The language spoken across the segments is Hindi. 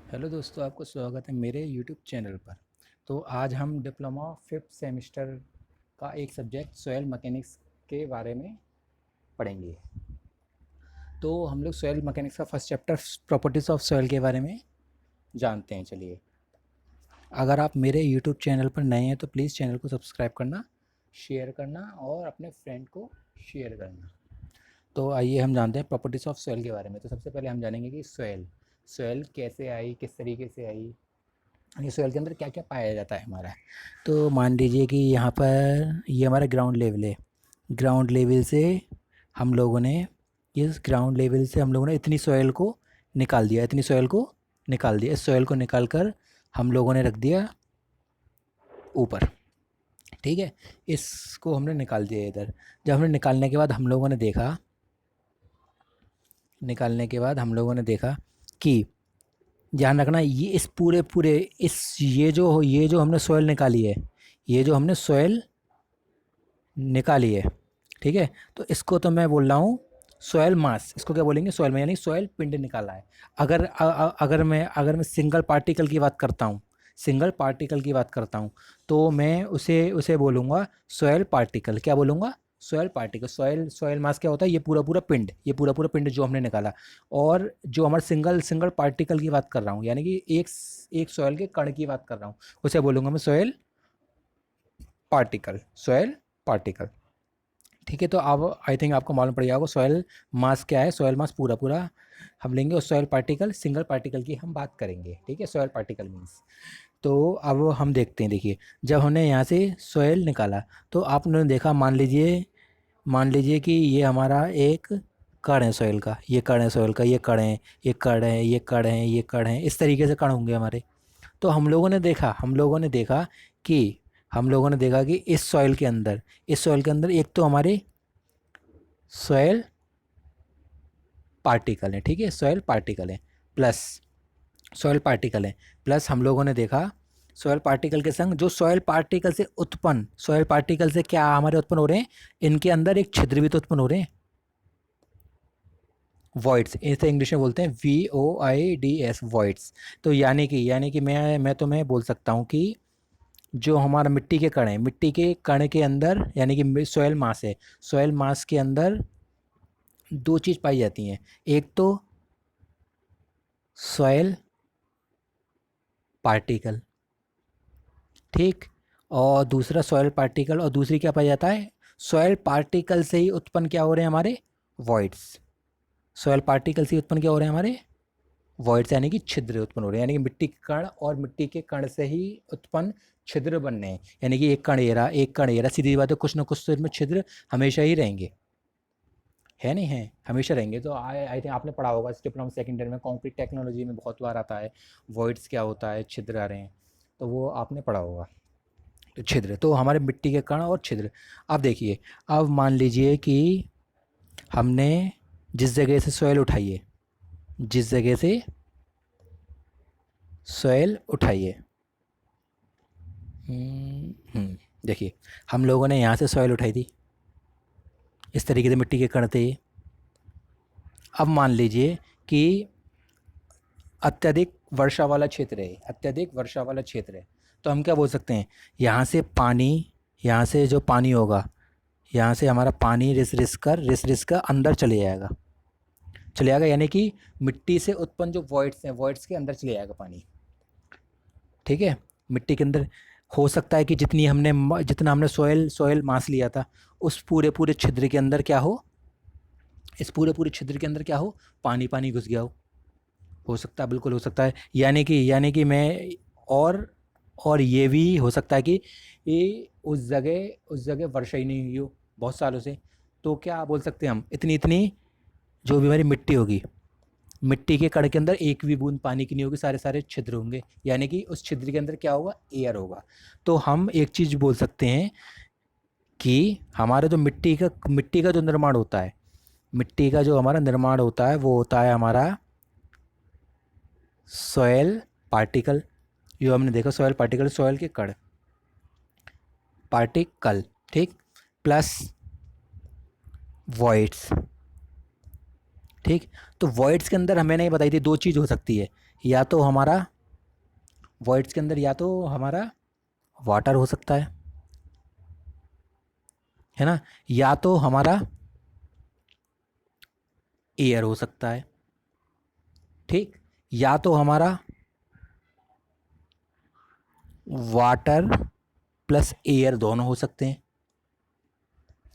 हेलो दोस्तों, आपका स्वागत है मेरे यूट्यूब चैनल पर। तो आज हम डिप्लोमा फिफ्थ सेमेस्टर का एक सब्जेक्ट सॉइल मैकेनिक्स के बारे में पढ़ेंगे। तो हम लोग सॉइल मैकेनिक्स का first chapter properties of soil के बारे में जानते हैं। चलिए, अगर आप मेरे यूट्यूब चैनल पर नए हैं तो प्लीज़ चैनल को सब्सक्राइब करना, शेयर करना और अपने फ्रेंड को शेयर करना। तो आइए हम जानते हैं प्रॉपर्टीज़ ऑफ सॉइल के बारे में। तो सबसे पहले हम जानेंगे कि सॉइल सॉइल कैसे आई, किस तरीके से आई, ये सॉइल के अंदर क्या क्या पाया जाता है हमारा। तो मान लीजिए कि यहाँ पर ये हमारा ग्राउंड लेवल है। ग्राउंड लेवल से हम लोगों ने इस ग्राउंड लेवल से हम लोगों ने इतनी सॉइल को निकाल दिया, इतनी सॉइल को निकाल दिया। इस सॉइल को निकाल कर हम लोगों ने रख दिया ऊपर। ठीक है, इसको हमने निकाल दिया इधर। जब हमने निकालने के बाद हम लोगों ने देखा, निकालने के बाद हम लोगों ने देखा कि ध्यान रखना, ये इस पूरे पूरे इस ये जो हमने सॉइल निकाली है, ये जो हमने सॉइल निकाली है, ठीक है, तो इसको तो मैं बोल रहा हूँ सॉइल मास। इसको क्या बोलेंगे? सॉइल में, यानी सॉइल पिंड निकाला है। अगर मैं सिंगल पार्टिकल की बात करता हूँ, सिंगल पार्टिकल की बात करता हूँ, तो मैं उसे उसे बोलूँगा सॉइल पार्टिकल। क्या बोलूँगा? Soil particle. सॉइल सॉइल मास क्या होता है? ये पूरा पूरा पिंड, ये पूरा पूरा पिंड जो हमने निकाला। और जो हमारा सिंगल सिंगल पार्टिकल की बात कर रहा हूँ, यानी कि एक एक सॉइल के कण की बात कर रहा हूँ, उसे बोलूँगा मैं सॉइल पार्टिकल। Soil particle. ठीक है, तो अब आई थिंक आपको मालूम पड़ जाएगा सॉयल मास क्या है। सॉयल मास पूरा पूरा हम लेंगे और सॉयल पार्टिकल, सिंगल पार्टिकल की हम बात करेंगे। ठीक है, सॉयल पार्टिकल मीन्स। तो अब हम देखते हैं। देखिए, जब हमने यहाँ से सॉयल निकाला तो आपने देखा, मान लीजिए कि ये हमारा एक कण है सॉयल का, ये कण है सॉयल का, ये कण है, ये कण है, ये कण है, ये कण है, इस तरीके से कण होंगे हमारे। तो हम लोगों ने देखा कि इस सॉइल के अंदर एक तो हमारे सॉयल पार्टिकल है। ठीक है, सॉयल पार्टिकल है प्लस सॉयल पार्टिकल है प्लस हम लोगों ने देखा सॉयल पार्टिकल के संग जो सॉयल पार्टिकल से क्या हमारे उत्पन्न हो रहे हैं, इनके अंदर एक छिद्र भी तो उत्पन्न हो रहे हैं, वॉइड्स। इसे इंग्लिश में बोलते हैं VOIDS, वॉइड्स। तो यानी कि मैं तुम्हें बोल सकता हूँ कि जो हमारा मिट्टी के कण है, मिट्टी के कण के अंदर, यानी कि सॉयल मास है, सॉयल मास के अंदर दो चीज़ पाई जाती हैं। एक तो सॉयल पार्टिकल, ठीक, और दूसरा सॉयल पार्टिकल, और दूसरी क्या पाया जाता है? सॉयल पार्टिकल से ही उत्पन्न क्या हो रहे हैं हमारे? वॉइड्स। सॉयल पार्टिकल से ही उत्पन्न क्या हो रहे हैं हमारे? वॉइड्स, यानी कि छिद्र उत्पन्न हो रहे हैं। यानी कि मिट्टी के कण और मिट्टी के कण से ही उत्पन्न छिद्र बन रहे हैं। यानी कि एक कण एरा, सीधी बात है, कुछ ना कुछ तो इसमें छिद्र हमेशा ही रहेंगे, है नहीं है, हमेशा रहेंगे। तो आई थिंक आपने पढ़ा होगा डिप्लोमा सेकेंड ईयर में, कंक्रीट टेक्नोलॉजी में बहुत बार आता है वॉइड्स क्या होता है, छिद्र आ रहे हैं, तो वो आपने पढ़ा होगा। तो छिद्र तो हमारे मिट्टी के कण और छिद्र। अब देखिए, अब मान लीजिए कि हमने जिस जगह से सॉइल उठाई है, जिस जगह से सॉइल उठाई है, देखिए, हम लोगों ने यहाँ से सॉइल उठाई थी, इस तरीके से मिट्टी के कण थे ये। अब मान लीजिए कि अत्यधिक वर्षा वाला क्षेत्र है, अत्यधिक वर्षा वाला क्षेत्र है, तो हम क्या बोल सकते हैं? यहाँ से पानी, यहाँ से जो पानी होगा, यहाँ से हमारा पानी रिस रिस कर अंदर चले जाएगा, यानी कि मिट्टी से उत्पन्न जो वॉइड्स हैं, वॉइड्स के अंदर चले जाएगा पानी। ठीक है, मिट्टी के अंदर हो सकता है कि जितना हमने सॉयल सॉयल मास लिया था, उस पूरे पूरे छिद्र के अंदर क्या हो, इस पूरे पूरे छिद्र के अंदर क्या हो, पानी पानी घुस गया हो सकता है, बिल्कुल हो सकता है। यानी कि मैं और ये भी हो सकता है कि ये उस जगह वर्षा ही नहीं हुई हो बहुत सालों से। तो क्या बोल सकते हैं हम, इतनी इतनी जो भी हमारी मिट्टी होगी, मिट्टी के कण के अंदर एक भी बूंद पानी की नहीं होगी, सारे सारे छिद्र होंगे, यानी कि उस छिद्र के अंदर क्या होगा? एयर होगा। तो हम एक चीज़ बोल सकते हैं कि हमारा जो मिट्टी का जो निर्माण होता है, मिट्टी का जो हमारा निर्माण होता है, वो होता है हमारा सॉयल पार्टिकल। जो हमने देखा, सॉयल पार्टिकल, सॉयल के कण, पार्टिकल, ठीक, प्लस वॉइड्स। ठीक, तो वॉइड्स के अंदर हमें नहीं बताई थी, दो चीज़ हो सकती है, या तो हमारा वॉइड्स के अंदर या तो हमारा वाटर हो सकता है ना, या तो हमारा एयर हो सकता है, ठीक, या तो हमारा वाटर प्लस एयर दोनों हो सकते हैं।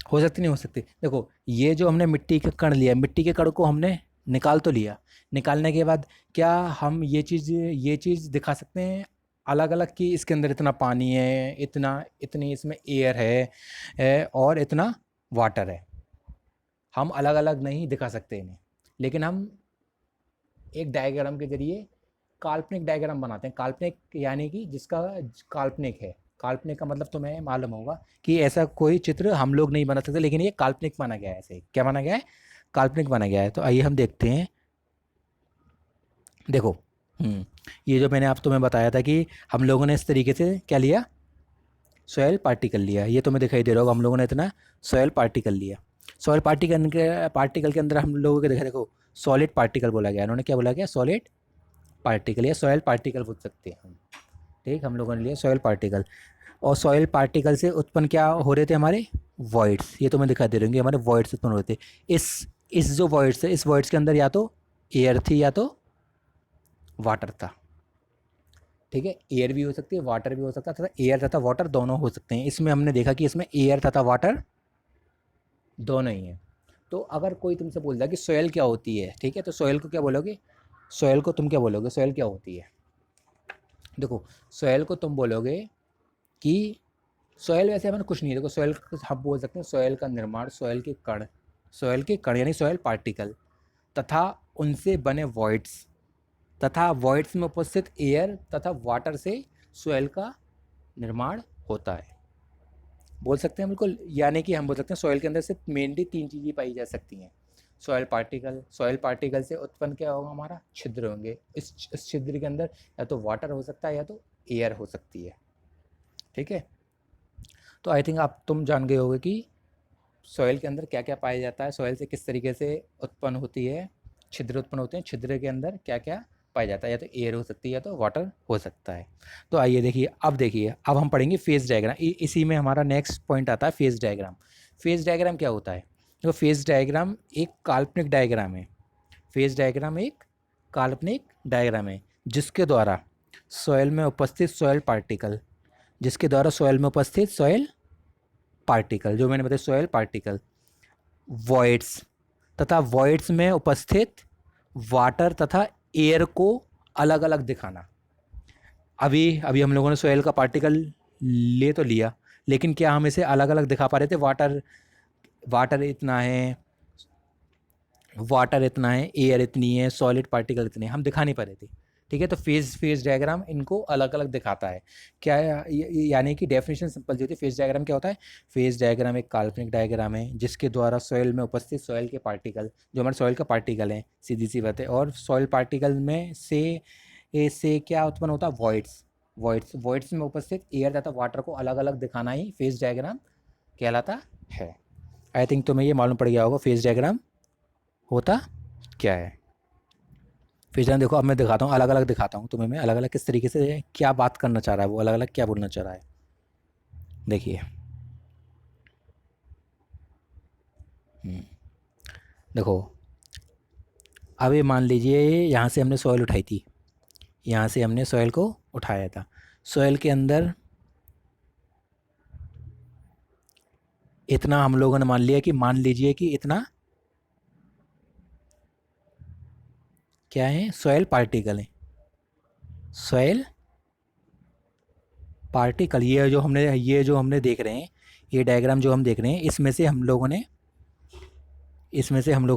हो सकते नहीं हो सकते, देखो ये जो हमने मिट्टी के कण लिया, मिट्टी के कण को हमने निकाल तो लिया, निकालने के बाद क्या हम ये चीज़ दिखा सकते हैं अलग अलग कि इसके अंदर इतना पानी है, इतना इतनी इसमें एयर है और इतना वाटर है? हम अलग अलग नहीं दिखा सकते इन्हें, लेकिन हम एक डायग्राम के जरिए काल्पनिक डायग्राम बनाते हैं। काल्पनिक यानी कि जिसका काल्पनिक है, काल्पनिक का मतलब तुम्हें मालूम होगा कि ऐसा कोई चित्र हम लोग नहीं बना सकते, लेकिन ये काल्पनिक माना गया है। ऐसे क्या माना गया है? काल्पनिक माना गया है। तो आइए हम देखते हैं। देखो, ये जो मैंने आप तुम्हें बताया था कि हम लोगों ने इस तरीके से क्या लिया, सॉयल पार्टिकल लिया। ये तुम्हें दिखाई दे रहा होगा, हम लोगों ने इतना सॉयल पार्टिकल लिया। सॉयल पार्टिकल के अंदर हम लोगों के देखो सॉलिड पार्टिकल बोला गया, उन्होंने क्या बोला गया, सॉलिड पार्टिकल या सॉयल पार्टिकल बोल सकते हैं हम, ठीक। हम लोगों ने लिया सॉयल पार्टिकल, और सॉयल पार्टिकल से उत्पन्न क्या हो रहे थे, हमारे वॉइड्स। ये तुम्हें दिखाई दे रहे होंगे, हमारे वॉइड्स उत्पन्न हो रहे थे। इस जो वॉइड्स है, इस वॉइड्स के अंदर या तो एयर थी या तो वाटर था, ठीक है। एयर भी हो सकती है, वाटर भी हो सकता है, तथा एयर तथा वाटर दोनों हो सकते हैं। इसमें हमने देखा कि इसमें एयर तथा वाटर दोनों ही हैं। तो अगर कोई तुमसे बोल रहा है कि सॉयल क्या होती है, ठीक है, तो सॉयल को क्या बोलोगे, सॉयल को तुम क्या बोलोगे, सॉयल क्या होती है? देखो, सॉयल को तुम बोलोगे कि सॉयल वैसे हमारा कुछ नहीं है। देखो सॉयल हम बोल सकते हैं सॉयल का निर्माण, सॉयल के कण यानी सॉयल पार्टिकल तथा उनसे बने वॉइड्स तथा वॉइड्स में उपस्थित एयर तथा वाटर से सॉयल का निर्माण होता है, बोल सकते हैं बिल्कुल। यानी कि हम बोल सकते हैं सॉइल के अंदर सिर्फ मेनली 3 चीज़ें पाई जा सकती हैं। सॉइल पार्टिकल से उत्पन्न क्या होगा, हमारा छिद्र होंगे। इस छिद्र के अंदर या तो वाटर हो सकता है या तो एयर हो सकती है, ठीक है। तो आई थिंक आप तुम जान गए होगे कि सॉइल के अंदर क्या क्या पाया जाता है, सॉइल से किस तरीके से उत्पन्न होती है, छिद्र उत्पन्न होते हैं, छिद्र के अंदर क्या क्या पाया जाता है, या तो एयर हो सकती है या तो वाटर हो सकता है। तो आइए देखिए, अब हम पढ़ेंगे फेज डायग्राम। इसी में हमारा नेक्स्ट पॉइंट आता है फेज डायग्राम। फेज डायग्राम क्या होता है? तो फेज डायग्राम एक काल्पनिक डायग्राम है। फेज डायग्राम एक काल्पनिक डायग्राम है जिसके द्वारा सॉइल में उपस्थित सॉइल पार्टिकल, जो मैंने बताया सॉइल पार्टिकल, वॉइड्स तथा वॉइड्स में उपस्थित वाटर तथा एयर को अलग अलग दिखाना। अभी अभी हम लोगों ने सॉइल का पार्टिकल ले तो लिया, लेकिन क्या हम इसे अलग अलग दिखा पा रहे थे? वाटर इतना है, एयर इतनी है, सॉलिड पार्टिकल इतने, हम दिखा नहीं पा रहे थे, ठीक है। तो फेज डायग्राम इनको अलग अलग दिखाता है। क्या यानी कि डेफिनेशन सिंपल जो होती है, फेज डायग्राम क्या होता है? फेज डायग्राम एक काल्पनिक डायग्राम है जिसके द्वारा सॉइल में उपस्थित सॉइल के पार्टिकल, जो हमारे सॉइल का पार्टिकल है, सीधी सी बात है, और सॉइल पार्टिकल में से क्या उत्पन्न होता है? वॉइड्स में उपस्थित एयर तथा वाटर को अलग अलग दिखाना ही फेज डायग्राम कहलाता है। आई थिंक तुम्हें ये मालूम पड़ गया होगा फेज डायग्राम होता क्या है। फेज डायग्राम देखो, अब मैं दिखाता हूँ, अलग अलग दिखाता हूँ तुम्हें मैं, अलग अलग किस तरीके से क्या बात करना चाह रहा है वो, अलग अलग क्या बोलना चाह रहा है। देखिए, देखो अभी मान लीजिए यहाँ से हमने सॉइल उठाई थी, यहाँ से हमने सॉइल को उठाया था। सॉइल के अंदर इतना हम लोगों ने मान लीजिए कि इतना क्या है, सॉइल पार्टिकल है। सॉइल पार्टिकल ये जो हमने देख रहे हैं, ये डायग्राम जो हम देख रहे हैं, इसमें से हम लोगों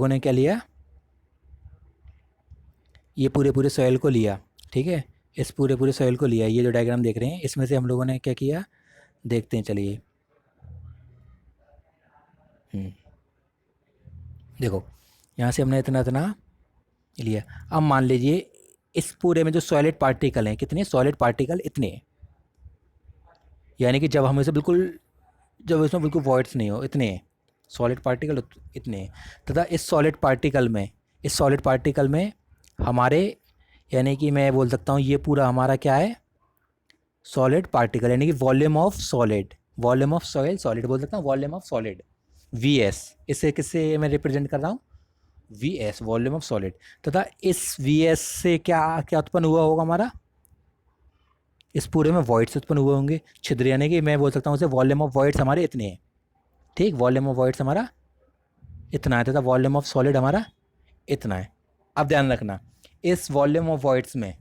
ने क्या लिया, ये पूरे सॉइल को लिया, ठीक है। इस पूरे सॉइल को लिया, ये जो डायग्राम देख रहे हैं इसमें से हम लोगों ने क्या किया, देखते हैं, चलिए। देखो, यहाँ से हमने इतना इतना लिया। अब मान लीजिए इस पूरे में जो सॉलिड पार्टिकल हैं, कितने सॉलिड पार्टिकल? इतने। यानी कि जब इसमें बिल्कुल वॉइड्स नहीं हो, इतने सॉलिड पार्टिकल इतने। तथा इस सॉलिड पार्टिकल में हमारे यानी कि मैं बोल सकता हूँ ये पूरा हमारा क्या है, सॉलिड पार्टिकल, यानी कि volume of solid, volume of soil solid बोल सकता हूँ, volume of solid V S. इसे किससे मैं रिप्रेजेंट कर रहा हूँ, V S, volume of solid. तथा इस वी एस से क्या क्या उत्पन्न हुआ होगा हमारा, इस पूरे में वॉइड्स उत्पन्न हुए होंगे, छिद्र, यानी कि मैं बोल सकता हूँ उसे वॉल्यूम ऑफ वॉइड्स हमारे इतने हैं। ठीक, वॉल्यूम ऑफ वॉइड्स हमारा इतना है तथा वॉल्यूम ऑफ सॉलिड हमारा इतना है। अब ध्यान रखना, इस वॉल्यूम ऑफ वॉइड्स में,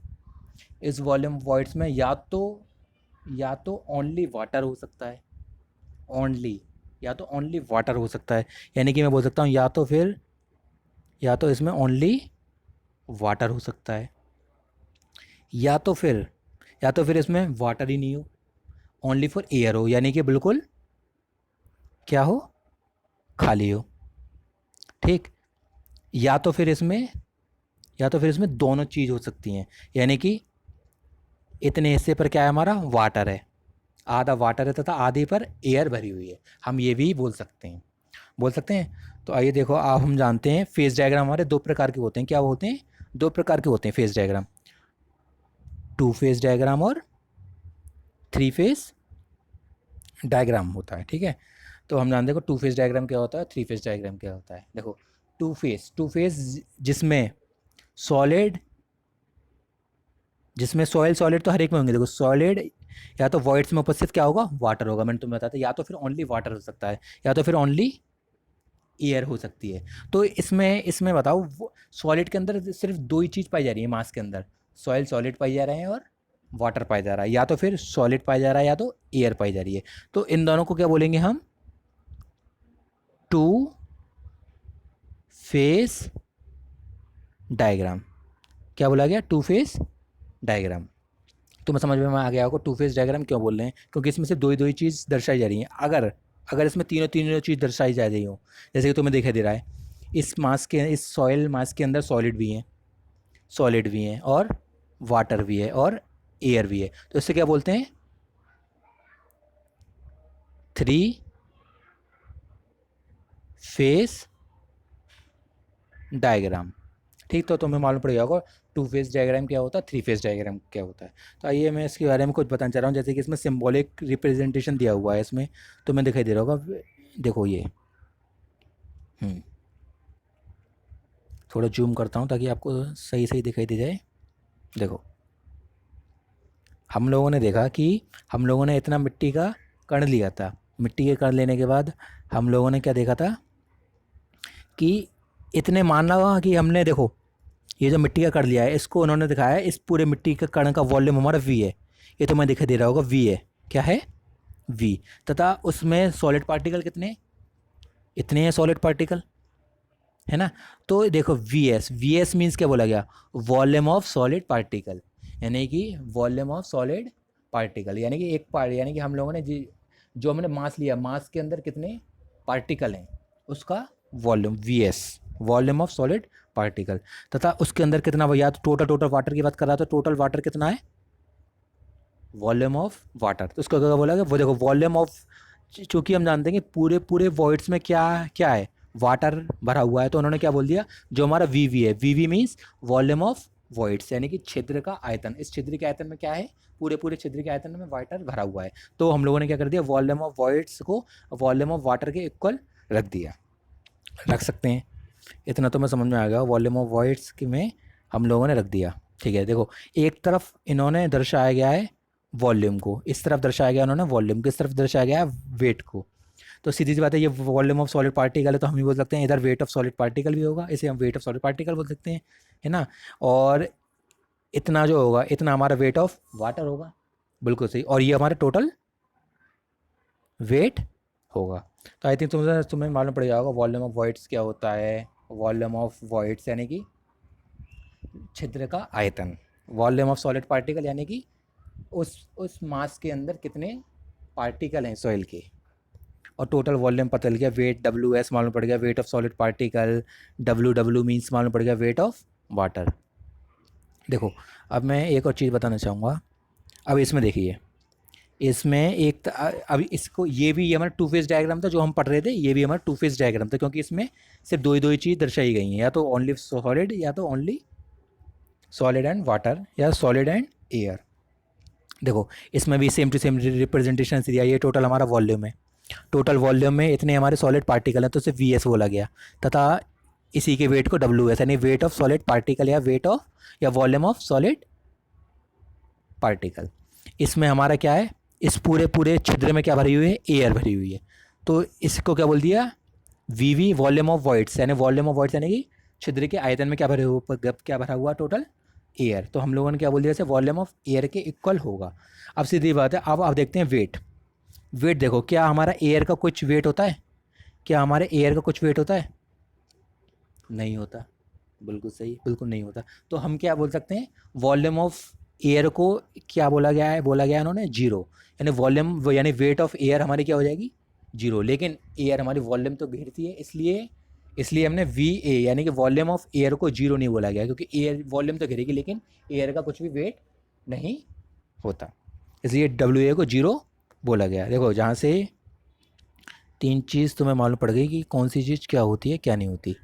इस वॉल्यूम ऑफ वॉइड्स में या तो ओनली वाटर हो सकता है, ओनली, या तो ओनली वाटर हो सकता है, यानी कि मैं बोल सकता हूँ या तो इसमें ओनली वाटर हो सकता है, या तो फिर इसमें वाटर ही नहीं हो, ओनली फॉर एयर हो, यानी कि बिल्कुल क्या हो, खाली हो। ठीक, या तो फिर इसमें दोनों चीज़ हो सकती हैं, यानी कि इतने हिस्से पर क्या है हमारा, वाटर है, आधा वाटर है तथा आधे पर एयर भरी हुई है, हम ये भी बोल सकते हैं। तो आइए देखो, आप हम जानते हैं फेज डायग्राम हमारे दो प्रकार के होते हैं, क्या होते हैं, दो प्रकार के होते हैं phase diagram, two phase diagram और थ्री फेज डायग्राम होता है। ठीक है, तो हम जानते हैं टू फेज डायग्राम क्या होता है, थ्री फेज डायग्राम क्या होता है। देखो, टू फेज जिसमें सॉलिड, जिसमें सॉइल सॉलिड तो हर एक में होंगे। देखो, सॉलिड या तो वॉइड्स में उपस्थित क्या होगा, वाटर होगा, मैंने तुम्हें बताया था, या तो फिर ओनली वाटर हो सकता है, या तो फिर ओनली एयर हो सकती है। तो इसमें इसमें बताओ, सॉलिड के अंदर सिर्फ दो ही चीज़ पाई जा रही है मास के अंदर, सॉइल सॉलिड पाई जा रहे हैं और वाटर पाया जा रहा है, या तो फिर सॉलिड पाया जा रहा है या तो एयर पाई जा रही है। तो इन दोनों को क्या बोलेंगे हम, टू फेस डायग्राम। क्या बोला गया, टू फेस डायग्राम। तुम्हें समझ में आ गया होगा टू फेस डायग्राम क्यों बोल रहे हैं, क्योंकि इसमें से दो ही चीज़ दर्शाई जा रही हैं। अगर अगर इसमें तीनों तीनों चीज़ दर्शाई जा रही हो, जैसे कि तुम्हें दिखाई दे रहा है, इस सॉइल मास के अंदर सॉलिड भी हैं और वाटर भी है और एयर भी है, तो इससे क्या बोलते हैं, थ्री फेस डायग्राम। ठीक, तो तुम्हें मालूम पड़ गया होगा टू फेस डायग्राम क्या होता है, थ्री फेस डायग्राम क्या होता है। तो आइए मैं इसके बारे में कुछ बताना चाह रहा हूँ, जैसे कि इसमें सिंबॉलिक रिप्रेजेंटेशन दिया हुआ है, इसमें तुम्हें दिखाई दे रहा होगा, देखो ये, थोड़ा जूम करता हूँ ताकि आपको सही सही दिखाई दे जाए। देखो, हम लोगों ने देखा कि हम लोगों ने इतना मिट्टी का कण लिया था, मिट्टी के कण लेने के बाद हम लोगों ने क्या देखा था कि इतने माना हुआ कि हमने, देखो ये जो मिट्टी का कण लिया है, इसको उन्होंने दिखाया है, इस पूरे मिट्टी के कण का वॉल्यूम हमारा वी है, ये तुम्हें दिखाई दे रहा होगा, वी है, क्या है, वी। तथा उसमें सॉलिड पार्टिकल कितने, इतने हैं सॉलिड पार्टिकल, है ना। तो देखो, वी एस मीन्स क्या बोला गया, वॉल्यूम ऑफ सॉलिड पार्टिकल, यानी कि वॉल्यूम ऑफ सॉलिड पार्टिकल, यानी कि यानी कि हम लोगों ने जो हमने मास लिया, मास के अंदर कितने पार्टिकल हैं, उसका volume, V S, volume of solid particle. तथा उसके अंदर कितना, या तो टोटल वाटर की बात कर रहा था, टोटल वाटर कितना है, वॉल्यूम ऑफ वाटर, तो उसको क्या बोला गया, वो देखो वॉल्यूम ऑफ, चूँकि हम जानते हैं कि पूरे पूरे वॉइड्स में क्या क्या है, वाटर भरा हुआ है, तो उन्होंने क्या बोल दिया, जो हमारा वी है, V means volume of voids, यानी कि छिद्र का आयतन, इस छिद्र के आयतन में क्या है, पूरे पूरे छिद्र के आयतन में वाटर भरा हुआ है। तो हम लोगों ने क्या कर दिया, वॉल्यूम ऑफ वॉइड्स को वॉल्यूम ऑफ वाटर के इक्वल रख सकते हैं। इतना तो मैं समझ में आ गया, वॉल्यूम ऑफ वॉइड्स में हम लोगों ने रख दिया। ठीक है, देखो, एक तरफ इन्होंने दर्शाया गया है वॉल्यूम को, इस तरफ दर्शाया गया उन्होंने वॉल्यूम को, इस तरफ दर्शाया गया है वेट को। तो सीधी सी बात है, ये वॉल्यूम ऑफ सॉलिड पार्टिकल है, तो हम ही बोल सकते हैं इधर वेट ऑफ सॉलिड पार्टिकल भी होगा, इसे हम वेट ऑफ सॉलिड पार्टिकल बोल सकते हैं, है ना। और इतना जो होगा, इतना हमारा वेट ऑफ वाटर होगा, बिल्कुल सही, और ये हमारा टोटल वेट होगा। तो आई थिंक तुम्हें मालूम पड़ जाएगा वॉल्यूम ऑफ वॉइड्स क्या होता है, वॉल्यूम ऑफ वॉइड्स यानी कि छिद्र का आयतन, वॉल्यूम ऑफ सॉलिड पार्टिकल यानी कि उस मास के अंदर कितने पार्टिकल हैं सॉइल के, और टोटल वॉल्यूम पता चल गया, वेट डब्ल्यू एस मालूम पड़ गया, weight of solid particle, W means मालूम पड़ गया, वेट ऑफ वाटर। देखो, अब मैं एक और चीज़ बताना चाहूँगा, अब इसमें देखिए, इसमें अभी इसको, ये हमारा टू फेज डायग्राम था जो हम पढ़ रहे थे, ये भी हमारा टू फेज डायग्राम था, क्योंकि इसमें सिर्फ दो ही चीज़ दर्शाई गई हैं, या तो ओनली सॉलिड या तो ओनली सॉलिड एंड वाटर या सॉलिड एंड एयर। देखो इसमें भी सेम टू सेम रिप्रेजेंटेशन दिया, ये टोटल हमारा वॉल्यूम है, टोटल वॉल्यूम में इतने हमारे सॉलिड पार्टिकल हैं तो उसे वी एस बोला गया, तथा इसी के वेट को डब्ल्यू एस यानी वेट ऑफ सॉलिड पार्टिकल या वेट ऑफ या वॉल्यूम ऑफ सॉलिड पार्टिकल। इसमें हमारा क्या है, इस पूरे पूरे छिद्र में क्या भरी हुई है, एयर भरी हुई है, तो इसको क्या बोल दिया, V V volume of voids, यानी वॉल्यूम ऑफ वॉइड्स यानी कि छिद्र के आयतन में क्या भरे हुआ, क्या भरा हुआ टोटल एयर, तो हम लोगों ने क्या बोल दिया, जैसे वॉल्यूम ऑफ एयर के इक्वल होगा। अब सीधी बात है, अब आप देखते हैं वेट, वेट देखो क्या हमारा एयर का कुछ वेट होता है, क्या हमारे एयर का कुछ वेट होता है, नहीं होता, बिल्कुल सही, बिल्कुल नहीं होता। तो हम क्या बोल सकते हैं, वॉल्यूम ऑफ एयर को क्या बोला गया है, बोला गया है उन्होंने जीरो, यानी वॉल्यूम यानी वेट ऑफ एयर हमारी क्या हो जाएगी जीरो, लेकिन एयर हमारी वॉल्यूम तो घेरती है, इसलिए इसलिए हमने वी ए यानी कि वॉल्यूम ऑफ एयर को जीरो नहीं बोला गया, क्योंकि एयर वॉल्यूम तो घेरेगी लेकिन एयर का कुछ भी वेट नहीं होता, इसलिए डब्ल्यू ए को जीरो बोला गया। देखो जहाँ से तीन चीज़ तुम्हें मालूम पड़ गई कि कौन सी चीज़ क्या होती है क्या नहीं होती।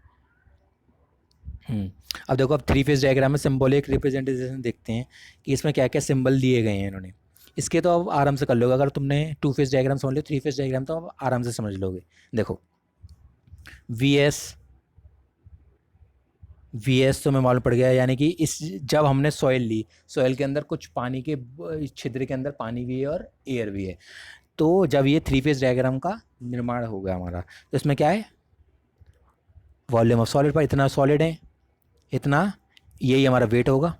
अब देखो, अब थ्री फेज डायग्राम में सिंबॉलिक रिप्रेजेंटेशन देखते हैं कि इसमें क्या क्या सिंबल दिए गए हैं इन्होंने, इसके तो अब आराम से कर लोगे, अगर तुमने टू फेज डायग्राम समझ लो, थ्री फेज डायग्राम तो अब आराम से समझ लोगे। देखो वी एस, वी एस तो मैं मालूम पड़ गया, यानी कि इस जब हमने सॉइल ली, सॉइल के अंदर कुछ पानी के छिद्र के अंदर पानी भी है और एयर भी है, तो जब ये थ्री फेज डायग्राम का निर्माण हो गया हमारा, तो इसमें क्या है, वॉल्यूम ऑफ सॉलिड पर इतना सॉलिड है, इतना यही हमारा वेट होगा,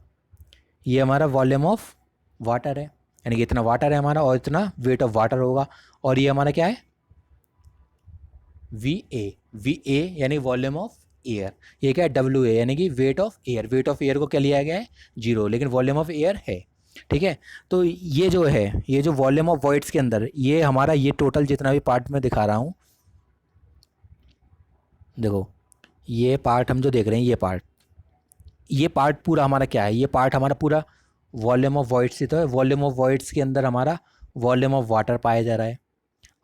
ये हमारा वॉल्यूम ऑफ वाटर है, यानी कि इतना वाटर है हमारा और इतना वेट ऑफ वाटर होगा, और ये हमारा क्या है वी ए, वी ए यानी वॉल्यूम ऑफ एयर, ये क्या है डब्ल्यू ए यानी कि weight of air, weight of air को क्या लिया गया है जीरो, लेकिन वॉल्यूम ऑफ एयर है, ठीक है। तो ये जो है, ये जो वॉल्यूम ऑफ वॉइड्स के अंदर ये हमारा ये टोटल जितना भी पार्ट में दिखा रहा हूँ, देखो ये पार्ट हम जो देख रहे हैं, ये पार्ट पूरा हमारा क्या है, ये पार्ट हमारा पूरा वॉल्यूम ऑफ वॉइड्स से, तो है वॉल्यूम ऑफ वॉइड्स के अंदर हमारा वॉल्यूम ऑफ वाटर पाया जा रहा है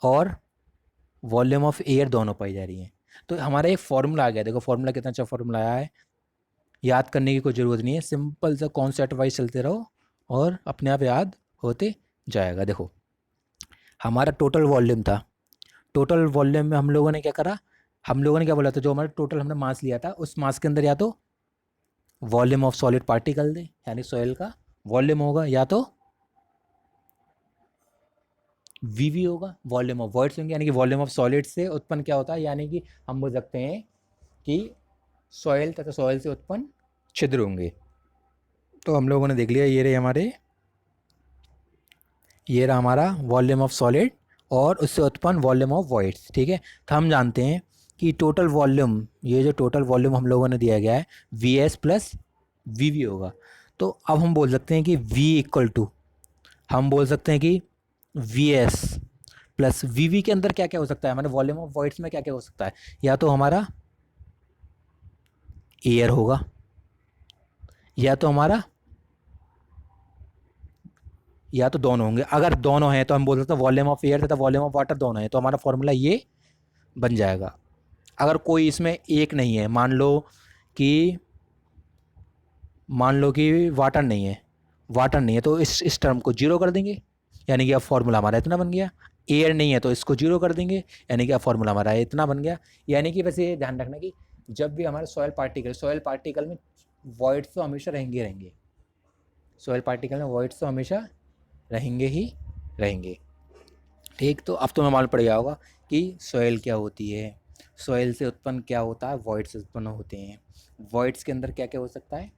और वॉल्यूम ऑफ एयर दोनों पाई जा रही हैं। तो हमारा एक फॉर्मूला आ गया, देखो फॉर्मूला कितना अच्छा फॉर्मूला आया है, याद करने की कोई ज़रूरत नहीं है, सिंपल सा कॉन्सेप्ट वाइज चलते रहो और अपने आप याद होते जाएगा। देखो हमारा टोटल वॉल्यूम था, टोटल वॉल्यूम में हम लोगों ने क्या करा, हम लोगों ने क्या बोला था, जो हमारा टोटल हमने मास लिया था उस मास के अंदर या तो वॉल्यूम ऑफ सॉलिड पार्टिकल दे यानी सॉइल का वॉल्यूम होगा, या तो वी वी होगा वॉल्यूम ऑफ वॉइड्स होंगे, यानी कि वॉल्यूम ऑफ सॉलिड से उत्पन्न क्या होता है, यानी कि हम बोल सकते हैं कि सॉइल तथा सॉइल से उत्पन्न छिद्र होंगे। तो हम लोगों ने देख लिया, ये रहा हमारा वॉल्यूम ऑफ सॉलिड और उससे उत्पन्न वॉल्यूम ऑफ वॉइड्स, ठीक है। तो हम जानते हैं कि टोटल वॉल्यूम, ये जो टोटल वॉल्यूम हम लोगों ने दिया गया है V S plus V V होगा, तो अब हम बोल सकते हैं कि V इक्वल टू, हम बोल सकते हैं कि V S plus V V के अंदर क्या क्या हो सकता है, हमारे वॉल्यूम ऑफ वॉइड्स में क्या क्या हो सकता है, या तो हमारा एयर होगा, या तो हमारा, या तो दोनों होंगे, अगर दोनों हैं तो हम बोल सकते हैं वॉल्यूम ऑफ एयर तथा वॉल्यूम ऑफ वाटर दोनों हैं, तो हमारा फॉर्मूला ये बन जाएगा। अगर कोई इसमें एक नहीं है, कि मान लो कि वाटर नहीं है, वाटर नहीं है तो इस टर्म को जीरो कर देंगे, यानी कि अब फॉर्मूला हमारा इतना बन गया। एयर नहीं है तो इसको जीरो कर देंगे, यानी कि अब फॉर्मूला हमारा इतना बन गया। यानी कि वैसे ये ध्यान रखना कि जब भी हमारे सॉयल पार्टिकल में वॉइड्स तो हमेशा रहेंगे, सॉयल पार्टिकल में वॉइड्स तो हमेशा रहेंगे ही रहेंगे, ठीक। तो अब तो मैं मालूम पड़ गया होगा कि सॉयल क्या होती है, सॉयल से उत्पन्न क्या होता है, वॉइड्स उत्पन्न होते हैं। वॉइड्स के अंदर क्या क्या हो सकता है,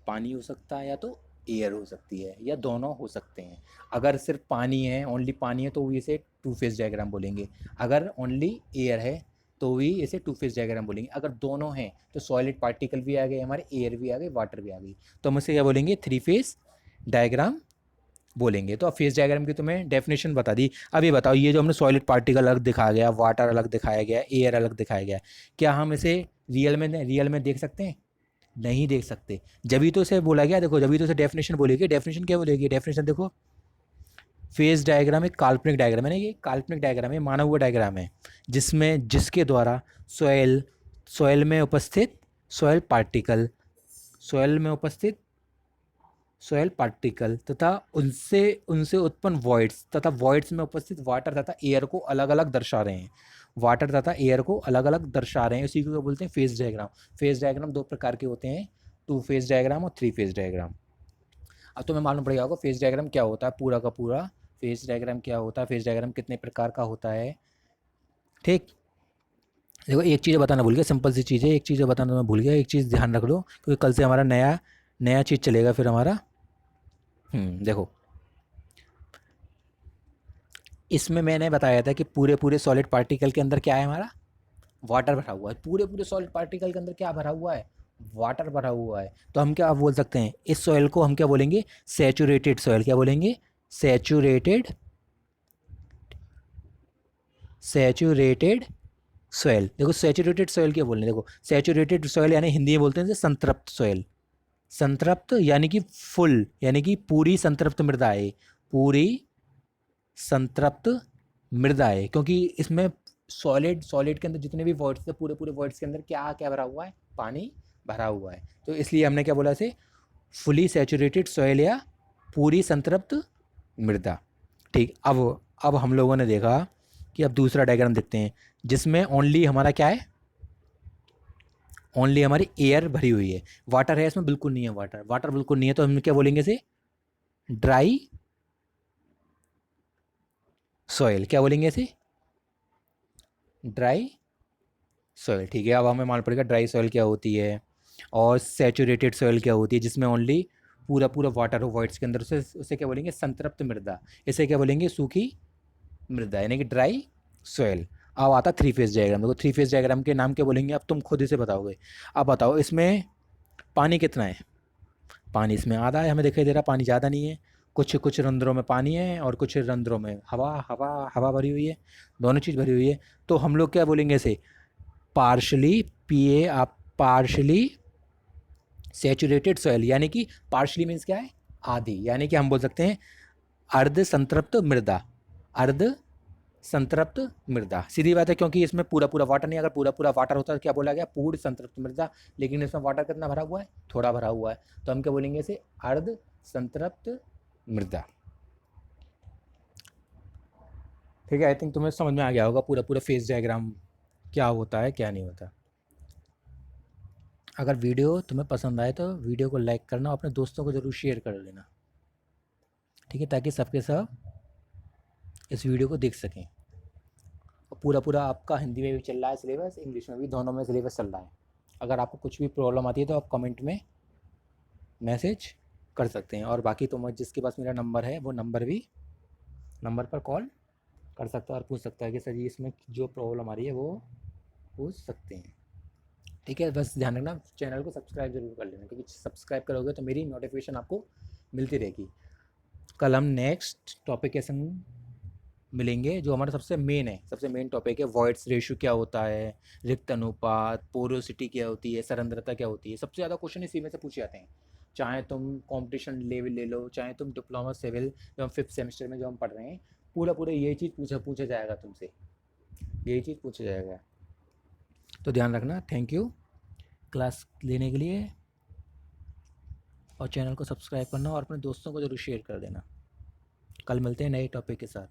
पानी हो सकता है या तो एयर हो सकती है या दोनों हो सकते हैं। अगर सिर्फ पानी है, ओनली पानी है, तो इसे टू फेज डायग्राम बोलेंगे। अगर ओनली एयर है तो भी इसे टू फेज डायग्राम बोलेंगे। अगर दोनों हैं तो सॉलिड पार्टिकल भी आ गए हमारे, एयर भी आ गए, वाटर भी आ गई, तो हम इसे क्या बोलेंगे, थ्री फेज डायग्राम बोलेंगे। तो अब फेज डायग्राम की तुम्हें डेफिनेशन बता दी। अब ये बताओ, ये जो हमने सॉलिड पार्टिकल अलग दिखाया गया, वाटर अलग दिखाया गया, एयर अलग दिखाया गया, क्या हम इसे रियल में देख सकते हैं, नहीं देख सकते। जभी तो इसे बोला गया, देखो जभी तो इसे डेफिनेशन बोलेगी। डेफिनेशन क्या बोलेगी, डेफिनेशन देखो, फेज डायग्राम एक काल्पनिक डायग्राम है ना, ये काल्पनिक डायग्राम है, माना हुआ डायग्राम है, जिसके द्वारा सॉयल में उपस्थित सॉयल पार्टिकल सॉयल में उपस्थित सॉयल पार्टिकल तथा उनसे उनसे उत्पन्न वॉइड्स तथा वॉइड्स में उपस्थित वाटर तथा एयर को अलग अलग दर्शा रहे हैं। वाटर तथा एयर को अलग अलग दर्शा रहे हैं, इसी को क्या बोलते हैं, फेज डायग्राम। फेज डायग्राम दो प्रकार के होते हैं, 2 फेज डायग्राम और 3 फेज डायग्राम। अब तुम्हें मालूम पड़ेगा होगा फेज डायग्राम क्या होता है, पूरा का पूरा फेज डायग्राम क्या होता है, फेज डायग्राम कितने प्रकार का होता है। ठीक, देखो एक चीज़ बताना भूल गया, सिंपल सी चीज़ है, एक चीज़ बताना मैं भूल गया, एक चीज़ ध्यान रख लो क्योंकि कल से हमारा नया नया चीज़ चलेगा फिर हमारा। देखो इसमें मैंने बताया था कि पूरे पूरे सॉलिड पार्टिकल के अंदर क्या है, हमारा वाटर भरा हुआ है। पूरे पूरे सॉलिड पार्टिकल के अंदर क्या भरा हुआ है, वाटर भरा हुआ है। तो हम क्या बोल सकते हैं, इस सॉइल को हम क्या बोलेंगे, सैचुरेटेड सॉइल। क्या बोलेंगे, सैचुरेटेड सैचुरेटेड सॉइल। देखो सैचुरेटेड सॉइल क्या बोल रहे हैं, देखो सैचुरेटेड सॉइल यानी हिंदी में बोलते हैं संतृप्त सॉइल। संतृप्त यानी कि फुल, यानी कि पूरी संतृप्त मृदा है, पूरी संतृप्त मृदा है, क्योंकि इसमें सॉलिड सॉलिड के अंदर जितने भी वॉइड्स थे, पूरे पूरे वॉइड्स के अंदर क्या क्या भरा हुआ है, पानी भरा हुआ है। तो इसलिए हमने क्या बोला इसे, फुली सैचुरेटेड सॉइल या पूरी संतृप्त मृदा। ठीक, अब हम लोगों ने देखा कि अब दूसरा डायग्राम देखते हैं जिसमें ओनली हमारा क्या है, ओनली हमारी एयर भरी हुई है, वाटर है इसमें बिल्कुल नहीं है, वाटर वाटर बिल्कुल नहीं है। तो हम क्या बोलेंगे इसे, ड्राई सॉइल। क्या बोलेंगे इसे, ड्राई सॉइल। ठीक है, अब हमें मालूम पड़ेगा ड्राई सॉइल क्या होती है और सैचुरेटेड सॉइल क्या होती है, जिसमें ओनली पूरा पूरा वाटर हो वॉइड्स के अंदर, उसे क्या बोलेंगे, संतृप्त मृदा। इसे क्या बोलेंगे, सूखी मृदा, यानी कि ड्राई सॉइल। अब आता 3 फेज डायग्राम। देखो 3 फेज डायग्राम के नाम क्या बोलेंगे, अब तुम खुद इसे बताओगे। अब बताओ इसमें पानी कितना है, पानी इसमें आधा है, हमें दिखाई दे रहा पानी ज़्यादा नहीं है। कुछ कुछ रंध्रों में पानी है और कुछ रंध्रों में हवा हवा हवा भरी हुई है, दोनों चीज़ भरी हुई है। तो हम लोग क्या बोलेंगे इसे, पार्शली पीए आप पार्शली सैचुरेटेड सॉइल, यानी कि पार्शली मीन्स क्या है, आधी, यानी कि हम बोल सकते हैं अर्ध संतृप्त मृदा। अर्ध संतृप्त मृदा, सीधी बात है, क्योंकि इसमें पूरा पूरा वाटर नहीं, अगर पूरा पूरा वाटर होता तो क्या बोला गया, पूर्ण संतृप्त मृदा। लेकिन इसमें वाटर कितना भरा हुआ है, थोड़ा भरा हुआ है, तो हम क्या बोलेंगे इसे, अर्ध संतृप्त मृदा। ठीक है, आई थिंक तुम्हें समझ में आ गया होगा पूरा पूरा फेज डायग्राम क्या होता है क्या नहीं होता। अगर वीडियो तुम्हें पसंद आए तो वीडियो को लाइक करना और अपने दोस्तों को ज़रूर शेयर कर देना, ठीक है, ताकि सबके सब इस वीडियो को देख सकें। और पूरा पूरा आपका हिंदी में भी चल रहा है सिलेबस, इंग्लिश में भी, दोनों में सिलेबस चल रहा है। अगर आपको कुछ भी प्रॉब्लम आती है तो आप कमेंट में मैसेज कर सकते हैं, और बाकी तो मैं जिसके पास मेरा नंबर है वो नंबर पर कॉल कर सकता है और पूछ सकता है कि सर जी इसमें जो प्रॉब्लम आ रही है वो पूछ सकते हैं। ठीक है, बस ध्यान रखना चैनल को सब्सक्राइब जरूर कर लेना, क्योंकि सब्सक्राइब करोगे तो मेरी नोटिफिकेशन आपको मिलती रहेगी। कल हम नेक्स्ट टॉपिक के संग मिलेंगे, जो हमारा सबसे मेन है, सबसे मेन टॉपिक है, वॉइड्स रेशियो क्या होता है, रिक्त अनुपात, पोरोसिटी क्या होती है, सरंध्रता क्या होती है। सबसे ज़्यादा क्वेश्चन इसी में से पूछे जाते हैं, चाहे तुम कंपटीशन लेवल ले लो, चाहे तुम डिप्लोमा सिविल जो हम 5th सेमेस्टर में जो हम पढ़ रहे हैं, पूरा पूरा यही चीज़ पूछा जाएगा तुमसे, यही चीज़ पूछा जाएगा। तो ध्यान रखना, थैंक यू क्लास लेने के लिए, और चैनल को सब्सक्राइब करना और अपने दोस्तों को ज़रूर शेयर कर देना। कल मिलते हैं नए टॉपिक के साथ।